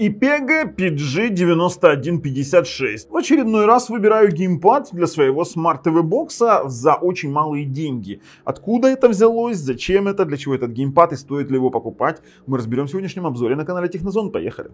IPEGA PG9156. В очередной раз выбираю геймпад для своего Smart TV бокса за очень малые деньги. Откуда это взялось, зачем это, для чего этот геймпад и стоит ли его покупать, мы разберем в сегодняшнем обзоре на канале Технозон. Поехали!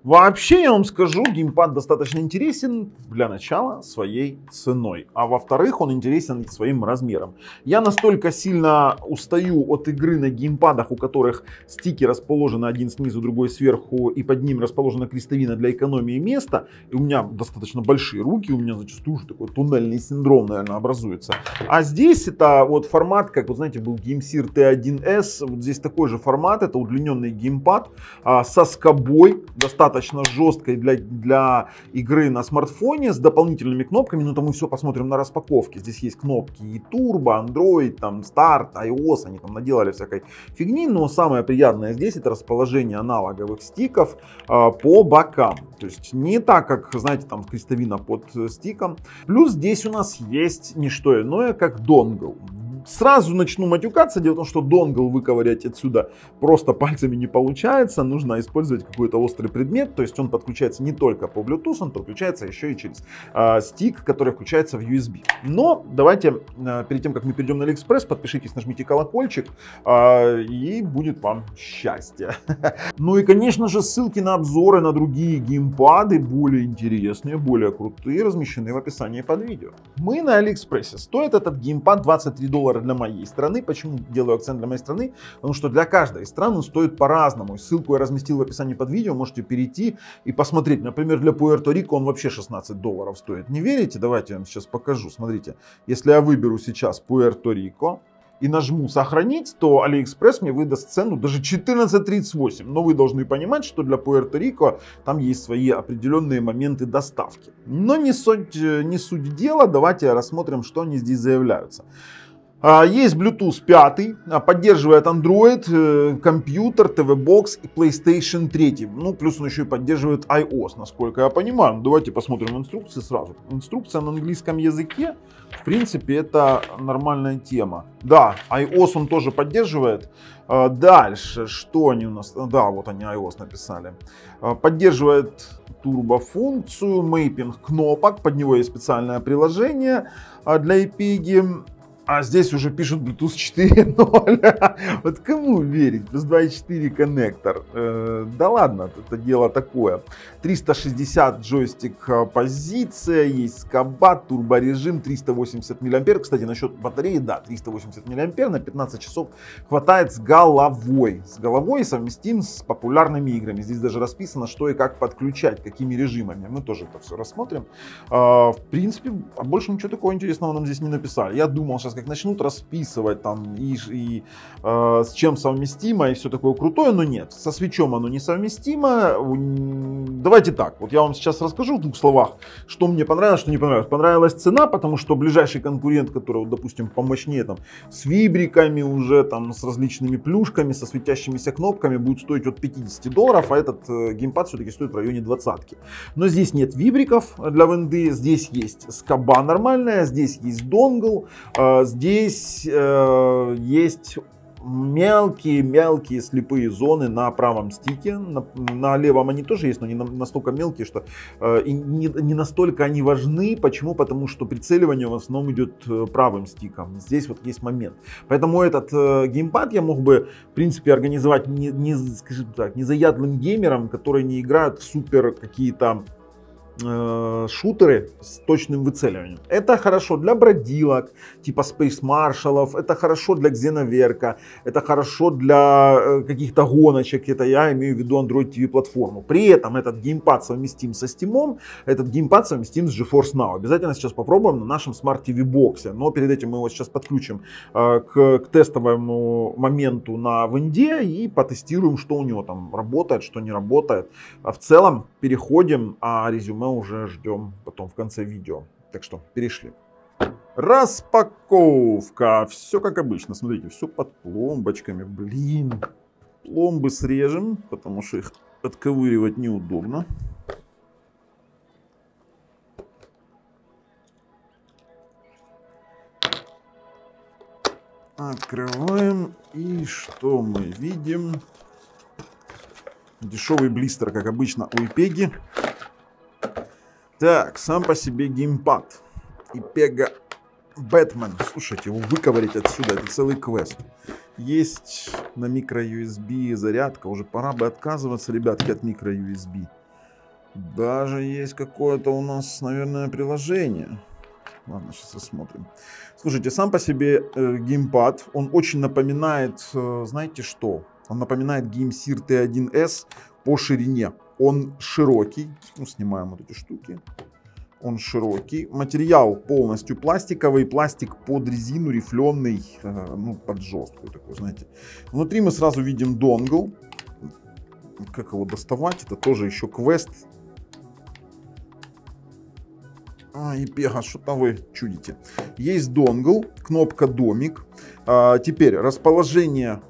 Вообще, я вам скажу, геймпад достаточно интересен для начала своей ценой. А во-вторых, он интересен своим размером. Я настолько сильно устаю от игры на геймпадах, у которых стики расположены один снизу, другой сверху, и под ним расположена крестовина для экономии места. И у меня достаточно большие руки, у меня зачастую уже такой туннельный синдром, наверное, образуется. А здесь это вот формат, как вы знаете, был GameSir T1S. Вот здесь такой же формат, это удлиненный геймпад со скобой, достаточно жесткой для игры на смартфоне, с дополнительными кнопками. Ну, там мы все посмотрим на распаковке. Здесь есть кнопки и Turbo, Android, там Start, iOS, они там наделали всякой фигни. Но самое приятное здесь это расположение аналоговых стиков по бокам. То есть не так, как, знаете, там крестовина под стиком. Плюс здесь у нас есть не что иное, как донгл. Сразу начну матюкаться. Дело в том, что донгл выковырять отсюда просто пальцами не получается. Нужно использовать какой-то острый предмет. То есть он подключается не только по Bluetooth, он подключается еще и через стик, который включается в USB. Но давайте, перед тем, как мы перейдем на AliExpress, подпишитесь, нажмите колокольчик, и будет вам счастье. Ну и, конечно же, ссылки на обзоры на другие геймпады, более интересные, более крутые, размещены в описании под видео. Мы на AliExpress. Стоит этот геймпад $23 для моей страны. Почему делаю акцент для моей страны? Потому что для каждой страны он стоит по-разному. Ссылку я разместил в описании под видео, можете перейти и посмотреть. Например, для Пуэрто-Рико он вообще $16 стоит. Не верите? Давайте я вам сейчас покажу. Смотрите, если я выберу сейчас Пуэрто-Рико и нажму сохранить, то AliExpress мне выдаст цену даже $14.38. Но вы должны понимать, что для Пуэрто-Рико там есть свои определенные моменты доставки. Но не суть дела. Давайте рассмотрим, что они здесь заявляются. Есть Bluetooth 5, поддерживает Android, компьютер, TV-бокс и PlayStation 3. Ну, плюс он еще и поддерживает iOS, насколько я понимаю. Ну, давайте посмотрим инструкции сразу. Инструкция на английском языке. В принципе, это нормальная тема. Да, iOS он тоже поддерживает. Дальше, что они у нас? Да, вот они iOS написали. Поддерживает турбофункцию, мейпинг кнопок. Под него есть специальное приложение для IPEGA. А здесь уже пишут Bluetooth 4.0. Вот кому верить? Плюс 2.4 коннектор. Да ладно, это дело такое. 360 джойстик позиция, есть скоба, турборежим, 380 мА. Кстати, насчет батареи, да, 380 мА на 15 часов хватает с головой. С головой совместим с популярными играми. Здесь даже расписано, что и как подключать, какими режимами. Мы тоже это все рассмотрим. В принципе, больше ничего такого интересного нам здесь не написали. Я думал, сейчас как начнут расписывать там и с чем совместимо и все такое крутое, но нет, со свечом оно несовместимо. Давайте так, вот я вам сейчас расскажу в двух словах, что мне понравилось, что не понравилось. Понравилась цена, потому что ближайший конкурент, который, вот, допустим, помощнее, там, с вибриками уже, там, с различными плюшками, со светящимися кнопками, будет стоить от $50, а этот геймпад все-таки стоит в районе 20. Но здесь нет вибриков для винды, здесь есть скоба нормальная, здесь есть донгл, здесь есть мелкие слепые зоны на правом стике. На левом они тоже есть, но не настолько мелкие, что и не настолько они важны. Почему? Потому что прицеливание в основном идет правым стиком. Здесь вот есть момент. Поэтому этот геймпад я мог бы, в принципе, организовать скажем так, незаядлым геймерам, которые не играют в супер какие-то шутеры с точным выцеливанием. Это хорошо для бродилок, типа Space Marshal'ов, это хорошо для Xenoverse, это хорошо для каких-то гоночек, это я имею в виду Android TV платформу. При этом этот геймпад совместим со Steam, этот геймпад совместим с GeForce Now. Обязательно сейчас попробуем на нашем Smart TV боксе, но перед этим мы его сейчас подключим к тестовому моменту на винде и потестируем, что у него там работает, что не работает. В целом переходим, а резюме уже ждем потом в конце видео. Так что перешли. Распаковка. Все как обычно. Смотрите, все под пломбочками. Блин. Пломбы срежем, потому что их отковыривать неудобно. Открываем. И что мы видим? Дешевый блистер, как обычно, у Ipega. Так, сам по себе геймпад. Ipega Batman. Слушайте, его выковырять отсюда, это целый квест. Есть на micro-USB зарядка. Уже пора бы отказываться, ребятки, от micro-USB. Даже есть какое-то у нас, наверное, приложение. Ладно, сейчас посмотрим. Слушайте, сам по себе геймпад, он очень напоминает, знаете что? Он напоминает GameSear T1S по ширине. Он широкий. Ну, снимаем вот эти штуки. Он широкий. Материал полностью пластиковый. Пластик под резину, рифленый, ну, под жесткую такой, знаете. Внутри мы сразу видим донгл. Как его доставать? Это тоже еще квест. Ipega, что-то вы чудите. Есть донгл, кнопка домик. Теперь расположение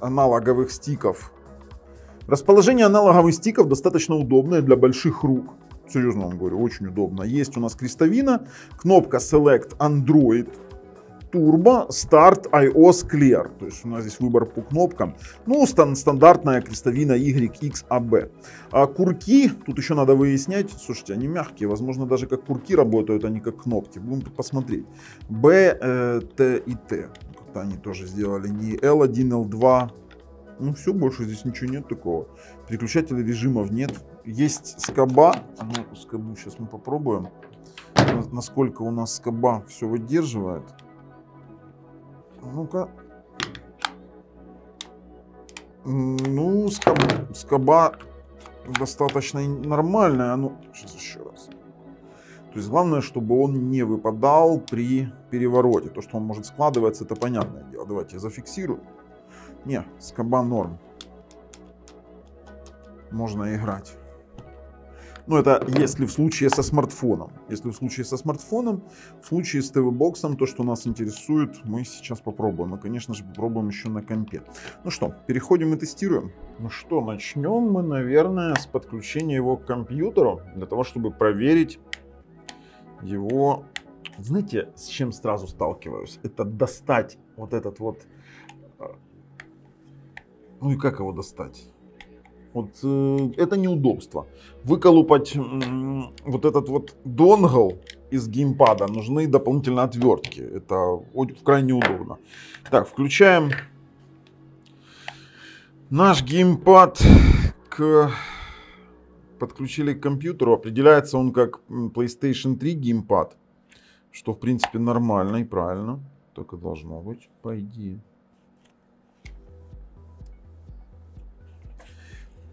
аналоговых стиков. Расположение аналоговых стиков достаточно удобное для больших рук. Серьезно вам говорю, очень удобно. Есть у нас крестовина, кнопка Select Android Turbo, Start iOS Clear. То есть у нас здесь выбор по кнопкам. Ну, стандартная крестовина YXAB. А курки, тут еще надо выяснять. Слушайте, они мягкие. Возможно, даже как курки работают, а не как кнопки. Будем посмотреть. B, T и T. Как-то они тоже сделали. Не L1, L2. Ну все, больше здесь ничего нет такого. Переключателей режимов нет. Есть скоба. Ну, скобу сейчас мы попробуем. Насколько у нас скоба все выдерживает. Ну-ка. Ну, скоба достаточно нормальная. Ну, сейчас еще раз. То есть главное, чтобы он не выпадал при перевороте. То, что он может складываться, это понятное дело. Давайте я зафиксирую. Не, скоба норм. Можно играть. Ну, это если в случае со смартфоном. Если в случае со смартфоном, в случае с ТВ-боксом, то, что нас интересует, мы сейчас попробуем. И, конечно же, попробуем еще на компе. Ну что, переходим и тестируем. Ну что, начнем мы, наверное, с подключения его к компьютеру. Для того, чтобы проверить его... Знаете, с чем сразу сталкиваюсь? Это достать вот этот вот... Ну и как его достать? Вот это неудобство. Выколупать вот этот вот донгл из геймпада нужны дополнительные отвертки. Это крайне удобно. Так, включаем наш геймпад. Подключили к компьютеру. Определяется он как PlayStation 3 геймпад. Что в принципе нормально и правильно. Так и должно быть, по идее.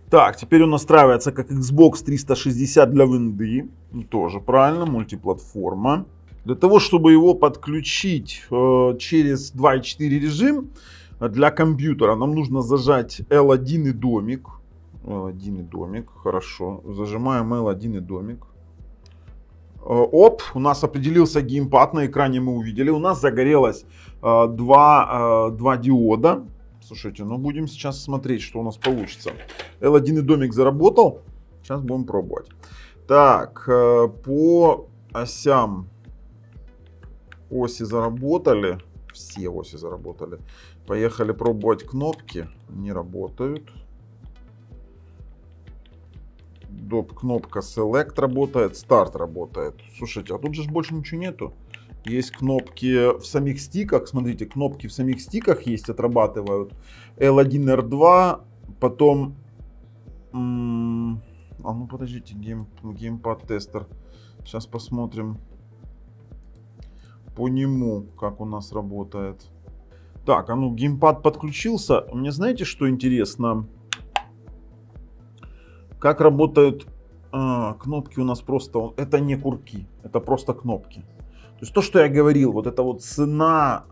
Так, теперь он настраивается как Xbox 360 для винды. Тоже правильно, мультиплатформа. Для того, чтобы его подключить через 2.4 режим для компьютера, нам нужно зажать L1 и домик. L1 и домик, хорошо. Зажимаем L1 и домик. Оп, у нас определился геймпад, на экране мы увидели. У нас загорелось два диода. Слушайте, ну будем сейчас смотреть, что у нас получится. L1 и домик заработал. Сейчас будем пробовать. Так, по осям оси заработали. Все оси заработали. Поехали пробовать кнопки. Не работают. Доп-кнопка Select работает. Старт работает. Слушайте, а тут же больше ничего нету. Есть кнопки в самих стиках. Смотрите, кнопки в самих стиках есть, отрабатывают. L1, R2. Потом... А ну подождите, геймпад тестер. Сейчас посмотрим по нему, как у нас работает. Так, а ну геймпад подключился. Мне знаете, что интересно? Как работают кнопки у нас просто... Это не курки, это просто кнопки. То есть то, что я говорил, вот эта вот цена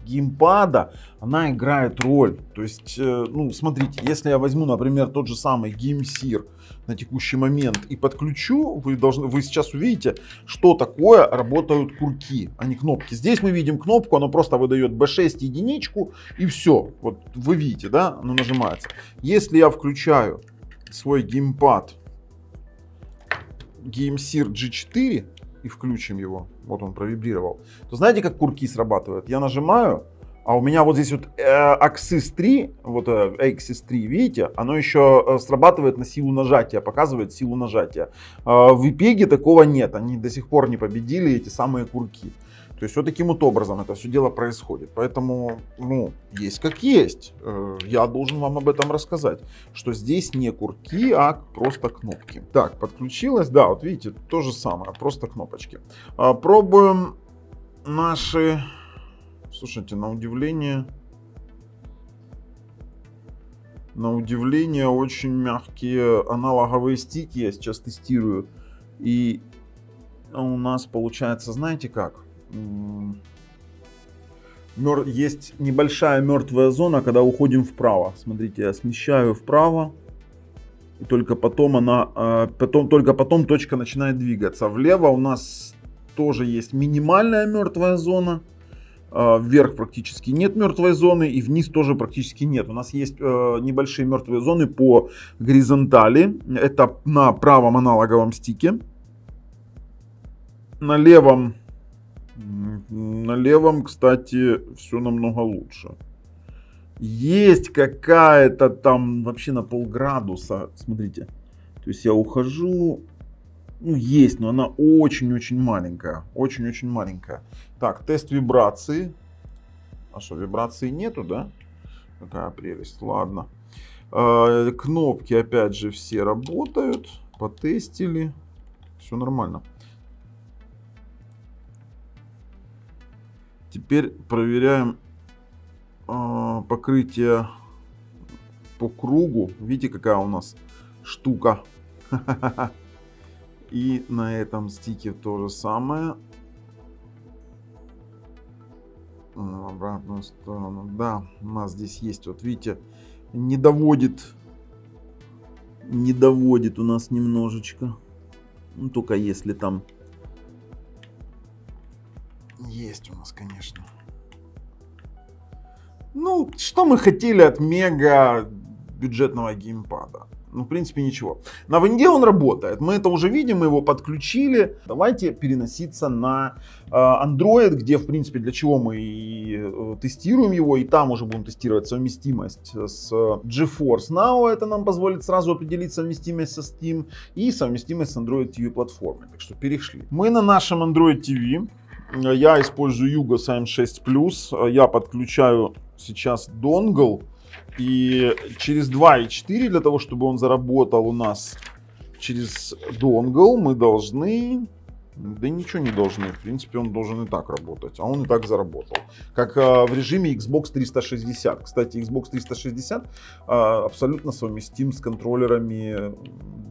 геймпада, она играет роль. То есть, ну, смотрите, если я возьму, например, тот же самый GameSear на текущий момент и подключу, вы сейчас увидите, что такое работают курки, а не кнопки. Здесь мы видим кнопку, она просто выдает B6 единичку и все. Вот вы видите, да, оно нажимается. Если я включаю свой геймпад GameSear G4 и включим его, вот он провибрировал, то знаете, как курки срабатывают? Я нажимаю, А у меня вот здесь вот Axis 3, вот Axis 3, видите, оно еще срабатывает на силу нажатия, показывает силу нажатия. В IPEG такого нет, они до сих пор не победили эти самые курки. То есть вот таким вот образом это все дело происходит. Поэтому, ну, есть как есть. Я должен вам об этом рассказать, что здесь не курки, а просто кнопки. Так, подключилось, да, вот видите, то же самое, просто кнопочки. Пробуем наши... Слушайте, на удивление очень мягкие аналоговые стики я сейчас тестирую. И у нас получается, знаете как? Есть небольшая мертвая зона, когда уходим вправо. Смотрите, я смещаю вправо. И только потом точка начинает двигаться. Влево у нас тоже есть минимальная мертвая зона. Вверх практически нет мертвой зоны, и вниз тоже практически нет. У нас есть небольшие мертвые зоны по горизонтали. Это на правом аналоговом стике. На левом, кстати, все намного лучше. Есть какая-то там вообще на полградуса. Смотрите. То есть я ухожу. Ну, есть, но она очень-очень маленькая. Очень-очень маленькая. Так, тест вибрации. А что, вибрации нету, да? Какая прелесть. Ладно. Кнопки, опять же, все работают. Потестили. Все нормально. Теперь проверяем покрытие по кругу. Видите, какая у нас штука. И на этом стике то же самое. В обратную сторону. Да, у нас здесь есть, вот видите, не доводит у нас немножечко. Ну, только если там есть у нас, конечно. Ну, что мы хотели от мега бюджетного геймпада? Ну, в принципе, ничего. На винде он работает. Мы это уже видим, мы его подключили. Давайте переноситься на Android, где, в принципе, для чего мы и тестируем его. И там уже будем тестировать совместимость с GeForce Now. Это нам позволит сразу определить совместимость со Steam и совместимость с Android TV платформой. Так что перешли. Мы на нашем Android TV. Я использую Yugos AM6+. Я подключаю сейчас донгл. И через 2.4, для того, чтобы он заработал у нас через донгл, мы должны... Да ничего не должны. В принципе, он должен и так работать. А он и так заработал. Как в режиме Xbox 360. Кстати, Xbox 360 абсолютно совместим с контроллерами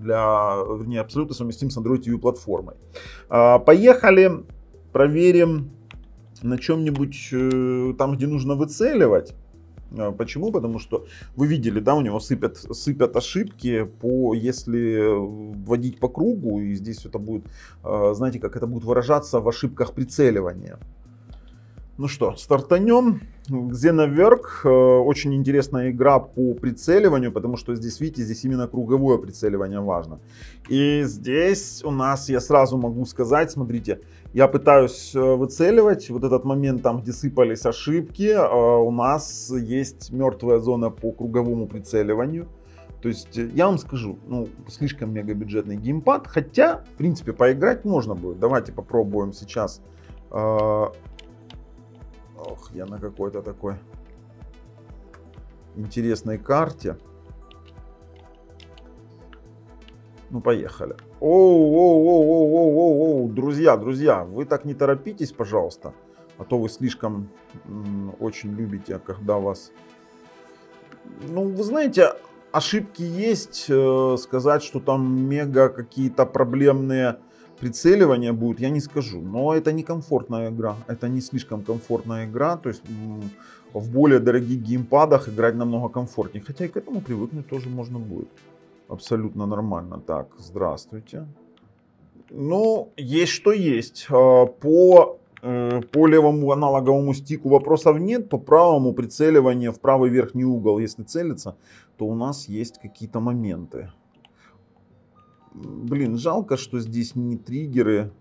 вернее, абсолютно совместим с Android TV платформой. Поехали. Проверим на чем-нибудь там, где нужно выцеливать. Почему? Потому что вы видели, да, у него сыпят ошибки, если вводить по кругу, и здесь это будет, знаете, как это будет выражаться в ошибках прицеливания. Ну что, стартанем. Xenoverk, очень интересная игра по прицеливанию, потому что здесь, видите, здесь именно круговое прицеливание важно. И здесь у нас, я сразу могу сказать, смотрите, я пытаюсь выцеливать, вот этот момент там, где сыпались ошибки, у нас есть мертвая зона по круговому прицеливанию. То есть я вам скажу, ну, слишком мегабюджетный геймпад, хотя, в принципе, поиграть можно будет. Давайте попробуем сейчас. Ох, я на какой-то такой интересной карте. Ну, поехали. Оу, друзья, вы так не торопитесь, пожалуйста. А то вы слишком очень любите, когда вас... Ну, вы знаете, ошибки есть. Сказать, что там мега какие-то проблемные прицеливания будут, я не скажу. Но это не комфортная игра. Это не слишком комфортная игра. То есть в более дорогих геймпадах играть намного комфортнее. Хотя и к этому привыкнуть тоже можно будет. Абсолютно нормально. Так, здравствуйте. Ну, есть что есть. По левому аналоговому стику вопросов нет. По правому прицеливание в правый верхний угол, если целиться, то у нас есть какие-то моменты. Блин, жалко, что здесь не триггеры,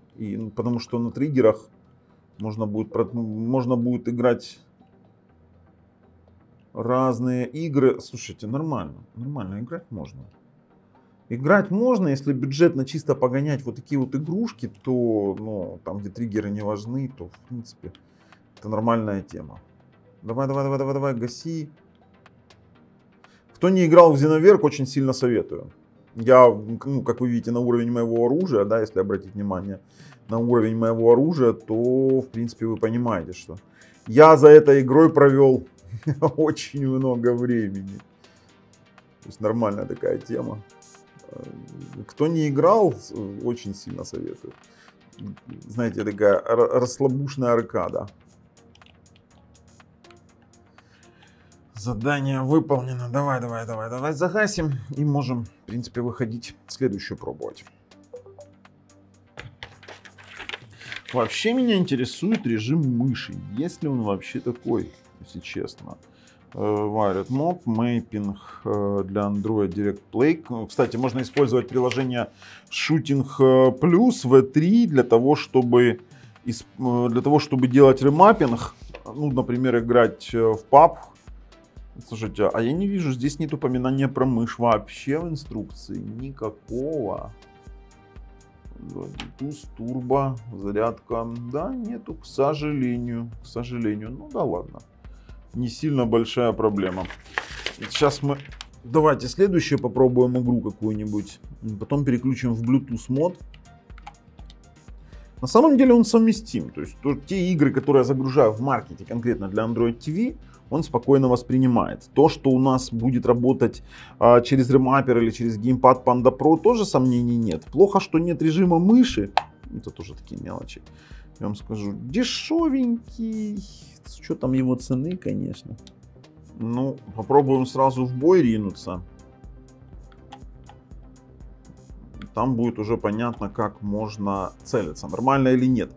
потому что на триггерах можно будет играть разные игры. Слушайте, нормально. Нормально играть можно. Играть можно, если бюджетно чисто погонять вот такие вот игрушки, то, ну, там, где триггеры не важны, то, в принципе, это нормальная тема. Давай, давай, давай, давай, давай, гаси. Кто не играл в Xenoverse, очень сильно советую. Я, ну, как вы видите, на уровень моего оружия, да, если обратить внимание на уровень моего оружия, то, в принципе, вы понимаете, что я за этой игрой провел очень много времени. То есть нормальная такая тема. Кто не играл, очень сильно советую. Знаете, такая расслабушная аркада. Задание выполнено. Давай, давай, давай, давай загасим. И можем, в принципе, выходить следующую пробовать. Вообще меня интересует режим мыши. Есть ли он вообще такой, если честно. Wired Mob, Mapping для Android Direct Play. Кстати, можно использовать приложение Shooting Plus V3 для того, чтобы делать ремаппинг. Ну, например, играть в PUBG. Слушайте, а я не вижу, здесь нет упоминания про мышь вообще в инструкции. Никакого. Bluetooth, турбо, зарядка. Да, нету, к сожалению. К сожалению. Ну да ладно. Не сильно большая проблема. Сейчас мы... Давайте следующее попробуем игру какую-нибудь. Потом переключим в Bluetooth мод. На самом деле он совместим. То есть те игры, которые я загружаю в маркете конкретно для Android TV, он спокойно воспринимает. То, что у нас будет работать через ремаппер или через геймпад Panda Pro, тоже сомнений нет. Плохо, что нет режима мыши. Это тоже такие мелочи. Я вам скажу, дешевенький. С учетом его цены, конечно. Ну, попробуем сразу в бой ринуться. Там будет уже понятно, как можно целиться, нормально или нет.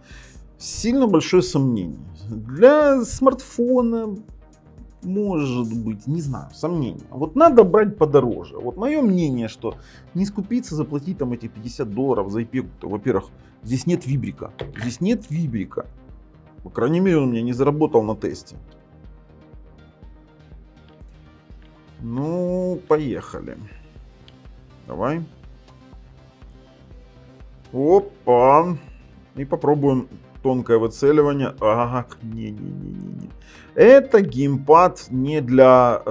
Сильно большое сомнение. Для смартфона, может быть, не знаю, сомнение. Вот надо брать подороже. Вот мое мнение, что не скупиться, заплатить там эти $50 за IP. Во-первых, здесь нет вибрика. Здесь нет вибрика. По крайней мере, он у меня не заработал на тесте. Ну, поехали. Давай. Опа. И попробуем тонкое выцеливание. Ага, не-не-не-не. Это геймпад не для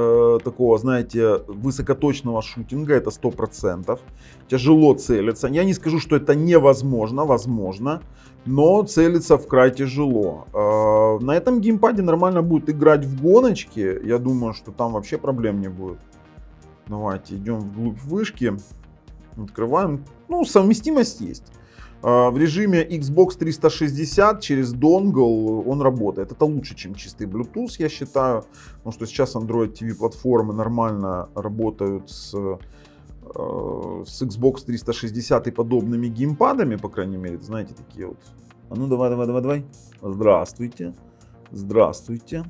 такого, знаете, высокоточного шутинга. Это 100%. Тяжело целиться. Я не скажу, что это невозможно. Возможно. Но целиться в край тяжело. На этом геймпаде нормально будет играть в гоночки. Я думаю, что там вообще проблем не будет. Давайте идем вглубь вышки. Открываем. Ну, совместимость есть. В режиме Xbox 360 через донгл он работает. Это лучше, чем чистый Bluetooth, я считаю. Потому что сейчас Android TV платформы нормально работают с Xbox 360 и подобными геймпадами, по крайней мере. Знаете, такие вот. А ну давай, давай, давай, давай. Здравствуйте. Здравствуйте.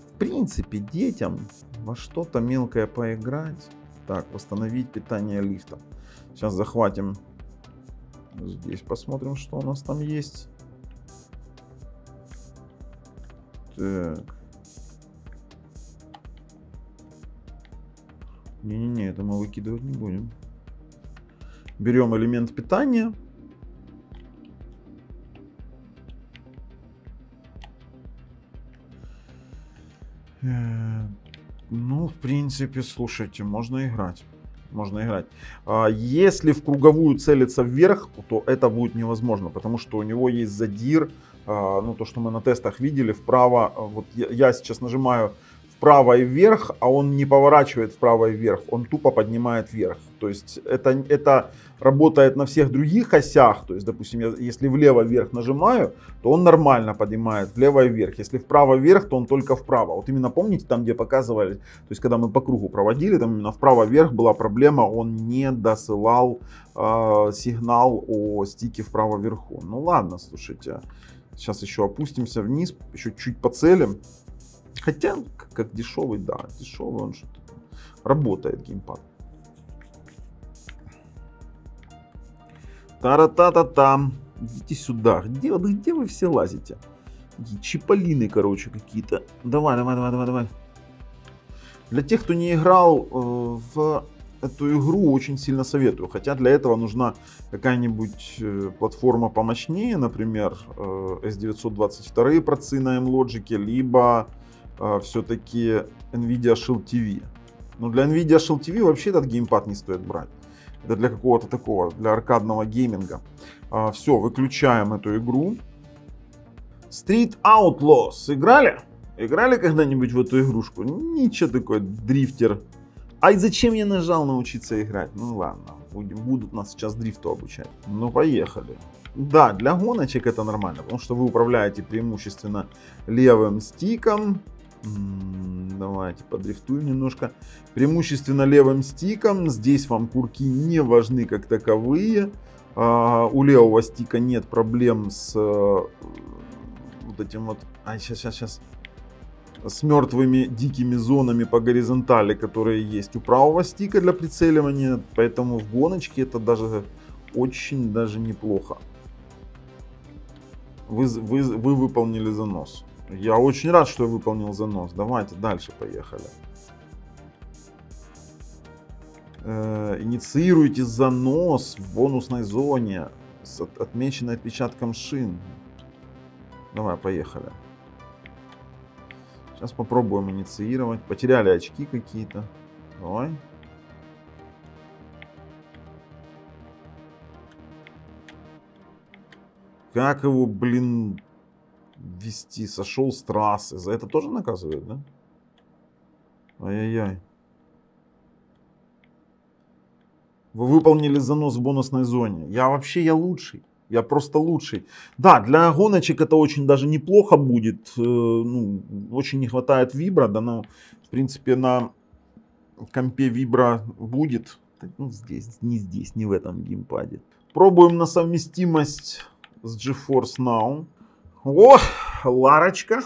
В принципе, детям во что-то мелкое поиграть. Так, восстановить питание лифта. Сейчас захватим. Здесь посмотрим, что у нас там есть. Так. Не-не-не, это мы выкидывать не будем. Берем элемент питания. Ну, в принципе, слушайте, можно играть. Можно играть. Если в круговую целиться вверх, то это будет невозможно, потому что у него есть задир. Ну, то, что мы на тестах видели, вправо. Вот я сейчас нажимаю вправо и вверх, а он не поворачивает вправо и вверх, он тупо поднимает вверх. То есть это работает на всех других осях. То есть, допустим, если влево вверх нажимаю, то он нормально поднимает влево и вверх. Если вправо вверх, то он только вправо. Вот именно помните, там где показывали, то есть когда мы по кругу проводили, там именно вправо вверх была проблема, он не досылал сигнал о стике вправо вверху. Ну ладно, слушайте, сейчас еще опустимся вниз, еще чуть поцелим. Хотя, как дешевый, да, дешевый он что-то работает геймпад. Тара-та-та-там. Идите сюда. Где вы все лазите? Чиполлины, короче, какие-то. Давай, давай, давай, давай, давай. Для тех, кто не играл в эту игру, очень сильно советую. Хотя для этого нужна какая-нибудь платформа помощнее, например, S922 процы на M-Logic, либо все-таки Nvidia Shield TV. Но для Nvidia Shield TV вообще этот геймпад не стоит брать. Это для какого-то такого, для аркадного гейминга. Все, выключаем эту игру. Street Outlaws. Играли? Играли когда-нибудь в эту игрушку? Ничего такое, дрифтер. Ай, зачем я нажал научиться играть? Ну ладно, будут нас сейчас дрифту обучать. Ну поехали. Да, для гоночек это нормально, потому что вы управляете преимущественно левым стиком. Давайте подрифтуем немножко. Преимущественно левым стиком. Здесь вам курки не важны как таковые. У левого стика нет проблем с вот этим вот... сейчас. С мертвыми дикими зонами по горизонтали, которые есть у правого стика для прицеливания. Поэтому в гоночке это даже очень даже неплохо. Вы выполнили занос. Я очень рад, что я выполнил занос. Давайте дальше поехали. Инициируйте занос в бонусной зоне с отмеченной отпечатком шин. Давай, поехали. Сейчас попробуем инициировать. Потеряли очки какие-то. Давай. Как его, блин, вести? Сошел с трассы. За это тоже наказывают, да? Ай-яй-яй. Вы выполнили занос в бонусной зоне. Я лучший. Я просто лучший. Да, для гоночек это очень даже неплохо будет. Ну, очень не хватает вибра. Да, но, в принципе, на компе вибра будет. Ну, здесь, не в этом геймпаде. Пробуем на совместимость с GeForce Now. О, Ларочка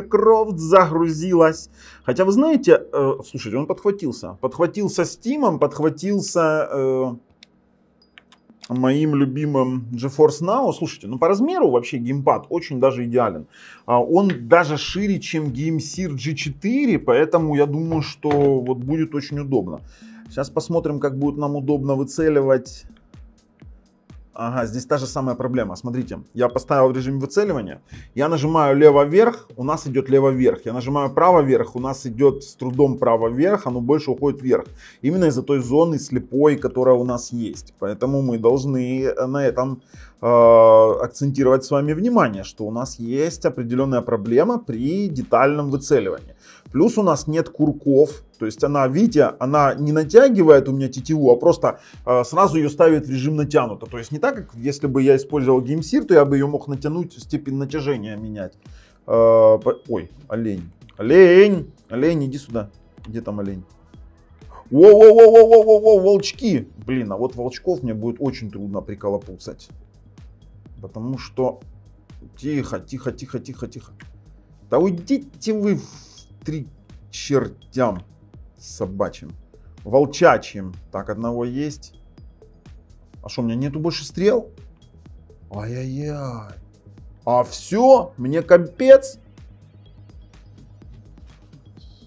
Крофт загрузилась. Хотя, вы знаете, слушайте, он подхватился. Подхватился Steam, подхватился... моим любимым GeForce Now. Слушайте, ну по размеру вообще геймпад очень даже идеален. Он даже шире, чем GameSear G4, поэтому я думаю, что вот будет очень удобно. Сейчас посмотрим, как будет нам удобно выцеливать. Ага, здесь та же самая проблема. Смотрите, я поставил в режим выцеливания. Я нажимаю лево-вверх, у нас идет лево-вверх. Я нажимаю право-вверх, у нас идет с трудом право-вверх, оно больше уходит вверх. Именно из-за той зоны слепой, которая у нас есть. Поэтому мы должны на этом акцентировать с вами внимание, что у нас есть определенная проблема при детальном выцеливании. Плюс у нас нет курков. То есть она, видите, она не натягивает у меня тетиву, а просто сразу ее ставит в режим натянуто. То есть не так, как если бы я использовал GameSear, то я бы ее мог натянуть, степень натяжения менять. Ой, олень. Олень, иди сюда. Где там олень? Воу, волчки. Блин, а вот волчков мне будет очень трудно приколопуцать. Потому что... Тихо. Да уйдите вы в три чертям собачьим. Волчачьим. Так, одного есть. А что, у меня нету больше стрел? Ай-яй-яй. А все? Мне капец?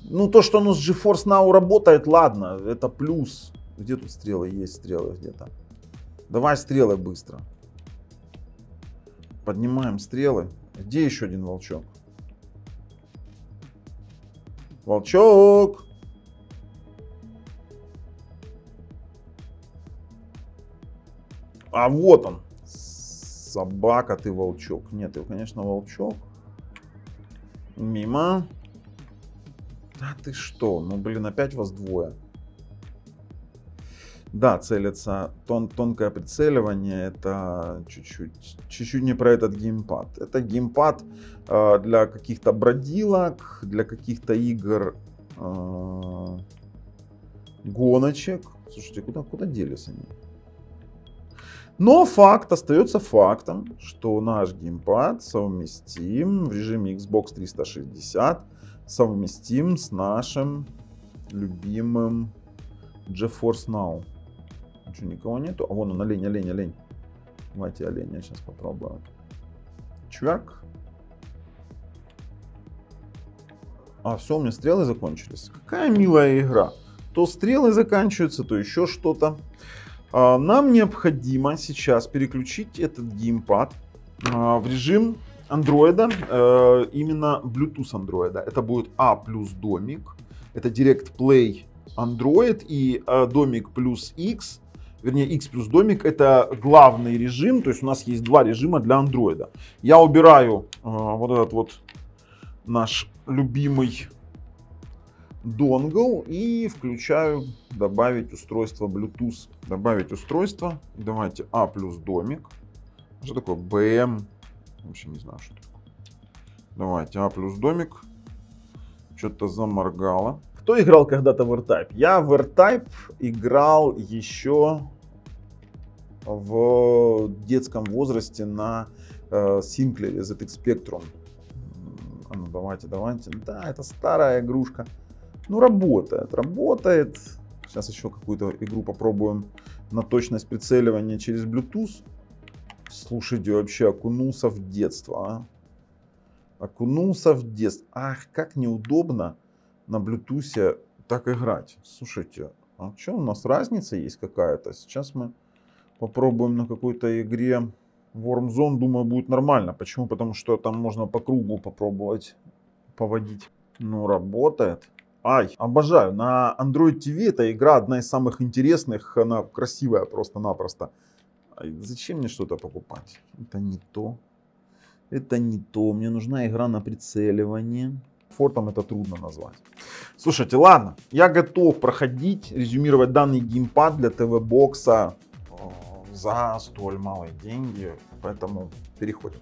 Ну, то, что оно с GeForce Now работает, ладно, это плюс. Где тут стрелы? Есть стрелы где-то. Давай стрелы быстро. Поднимаем стрелы. Где еще один волчок? Волчок! А вот он. Собака ты, волчок. Нет, ты, конечно, волчок. Мимо. Да ты что? Ну, блин, опять вас двое. Да, целится тонкое прицеливание. Это чуть-чуть не про этот геймпад. Это геймпад для каких-то бродилок, для каких-то игр гоночек. Слушайте, куда делись они? Но факт остается фактом, что наш геймпад совместим в режиме Xbox 360, совместим с нашим любимым GeForce Now. Что, никого нету? А вон он, олень. Давайте оленя сейчас попробуем. Чувак. А, все, у меня стрелы закончились. Какая милая игра. То стрелы заканчиваются, то еще что-то. Нам необходимо сейчас переключить этот геймпад в режим андроида, именно Bluetooth андроида. Это будет A плюс домик, это Direct Play Android и домик плюс X, вернее X плюс домик, это главный режим, то есть у нас есть два режима для андроида. Я убираю вот этот вот наш любимый донгл и включаю добавить устройство Bluetooth. Добавить устройство. Давайте A плюс домик. Что такое BM? Вообще не знаю, что такое. Давайте A плюс домик. Что-то заморгало. Кто играл когда-то в R-Type? Я в R-Type играл еще в детском возрасте на Sinclair ZX Spectrum. А ну давайте. Да, это старая игрушка. Ну, работает. Сейчас еще какую-то игру попробуем на точность прицеливания через Bluetooth. Слушайте, вообще окунулся в детство, Окунулся в детство. Ах, как неудобно на Bluetooth так играть. Слушайте, а что у нас разница есть какая-то? Сейчас мы попробуем на какой-то игре Warzone, думаю, будет нормально. Почему? Потому что там можно по кругу попробовать поводить. Ну, работает. Ай, обожаю. На Android TV эта игра одна из самых интересных. Она красивая просто-напросто. Зачем мне что-то покупать? Это не то. Это не то. Мне нужна игра на прицеливание. Фортом это трудно назвать. Слушайте, ладно. Я готов проходить, резюмировать данный геймпад для ТВ-бокса за столь малые деньги. Поэтому переходим.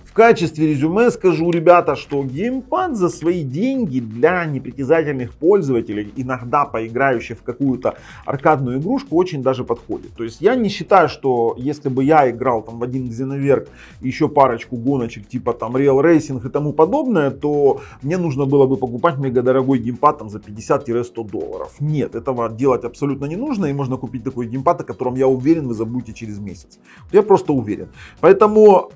В качестве резюме скажу, ребята, что геймпад за свои деньги для непритязательных пользователей, иногда поиграющих в какую-то аркадную игрушку, очень даже подходит. То есть я не считаю, что если бы я играл там в один Xenoverse и еще парочку гоночек типа там Real Racing и тому подобное, то мне нужно было бы покупать мега-дорогой геймпад там за 50-100 долларов. Нет, этого делать абсолютно не нужно, и можно купить такой геймпад, о котором я уверен, вы забудете через месяц. Я просто уверен. Поэтому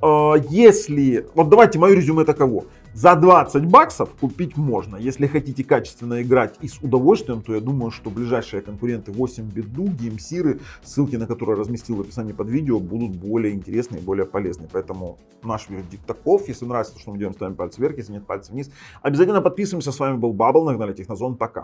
если... Вот давайте мое резюме таково. За 20 баксов купить можно. Если хотите качественно играть и с удовольствием, то я думаю, что ближайшие конкуренты 8BitDo, GameSir, ссылки на которые разместил в описании под видео, будут более интересные и более полезные. Поэтому наш вердикт таков. Если нравится то, что мы делаем, ставим пальцы вверх. Если нет, пальцы вниз. Обязательно подписываемся. С вами был Bubble. Нагнали Технозон. Пока.